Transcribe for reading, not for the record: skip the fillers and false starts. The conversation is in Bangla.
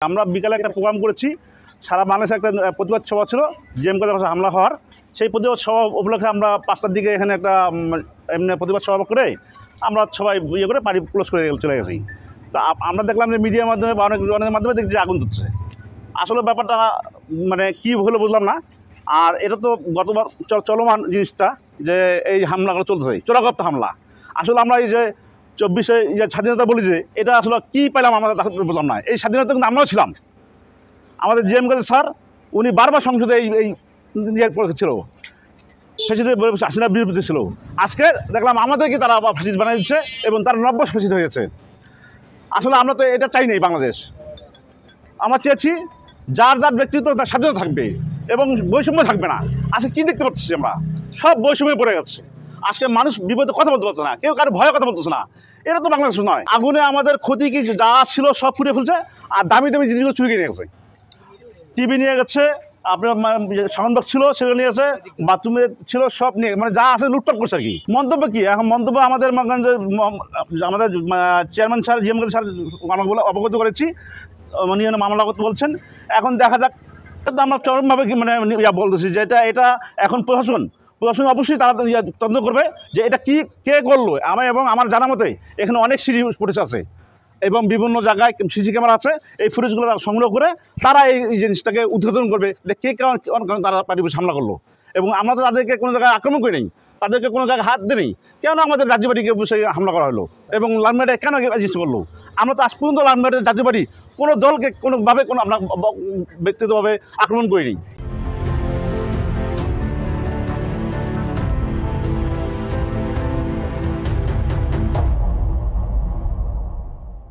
আমরা বিকালে একটা প্রোগ্রাম করেছি, সারা বাংলাদেশে একটা প্রতিবাদ সভা ছিল জিএম কলেজের পাশে হামলা হওয়ার। সেই প্রতিবাদ সভা উপলক্ষে আমরা 5টার দিকে এখানে একটা এমনি প্রতিবাদ সভা করে আমরা সবাই ইয়ে করে বাড়ি ক্লোজ করে চলে গেছি। তা আমরা দেখলাম যে মিডিয়ার মাধ্যমে বা অনেক মাধ্যমে দেখছি আগুন ধরছে। আসলে ব্যাপারটা মানে কী হলো বুঝলাম না। আর এটা তো গতবার চলমান জিনিসটা যে এই হামলাগুলো চলতেছে, চোরাগপ্ত হামলা। আসলে আমরা এই যে 24-এ যে স্বাধীনতা বলি যে এটা আসলে কী পেলাম আমরা বললাম না। এই স্বাধীনতা কিন্তু আমরাও ছিলাম। আমাদের জিএম কলেজ স্যার উনি বারবার সংসদে এই ছিল, হাসিনার বিরুদ্ধে ছিল। আজকে দেখলাম আমাদেরকে তারা আবার ফ্যাসিস্ট বানিয়ে দিচ্ছে এবং তারা নব্য ফ্যাসিস্ট হয়ে গেছে। আসলে আমরা তো এটা চাই নাই বাংলাদেশ। আমরা চেয়েছি যার যার ব্যক্তিত্ব তার স্বাধীনতা থাকবে এবং বৈষম্য থাকবে না। আজকে কী দেখতে পাচ্ছি আমরা, সব বৈষম্যে পড়ে যাচ্ছে। আজকে মানুষ বিপদে কথা বলতে পারছে না, কেউ কারো ভয়ে কথা বলতেছে না। এটা তো বাংলাদেশ নয়। আগুনে আমাদের ক্ষতি কি যা ছিল সব ফুটে ফেলছে, আর দামি দামি জিনিসগুলো চুরি নিয়ে গেছে। টিভি নিয়ে গেছে, আপনার সাউন্ড বক্স ছিল সেগুলো নিয়ে গেছে, বাথরুমে ছিল সব নিয়ে, মানে যা আছে লুটপাট করছে আর কি। মন্তব্য কি এখন মন্তব্য আমাদের আমাদের চেয়ারম্যান স্যার জিএম স্যার আমাকে বলে অবগত করেছি, উনি মামলা করতে বলছেন। এখন দেখা যাক, আমরা চরমভাবে মানে বলতেছি যে এটা এখন প্রশাসন অবশ্যই তারা তদন্ত করবে যে এটা কে করলো। এবং আমার জানা মতে এখানে অনেক সিসি ফুটেজ আছে এবং বিভিন্ন জায়গায় সিসি ক্যামেরা আছে। এই ফুটেজগুলো সংগ্রহ করে তারা এই জিনিসটাকে উদ্ঘাটন করবে যে কে কেমন তারা পার্টি হামলা করলো। এবং আমরা তো তাদেরকে কোনো জায়গায় আক্রমণ করি নেই, তাদেরকে কোনো জায়গায় হাত দিই, কেন আমাদের জাতীয় পার্টিকে বসে হামলা করা হলো এবং লালমেটে কেন জিনিস করলো। আমরা তো আজ পর্যন্ত লালমেটের জাতীয় পার্টি কোনো দলকে কোনোভাবে আমরা ব্যক্তিগতভাবে আক্রমণ করিনি।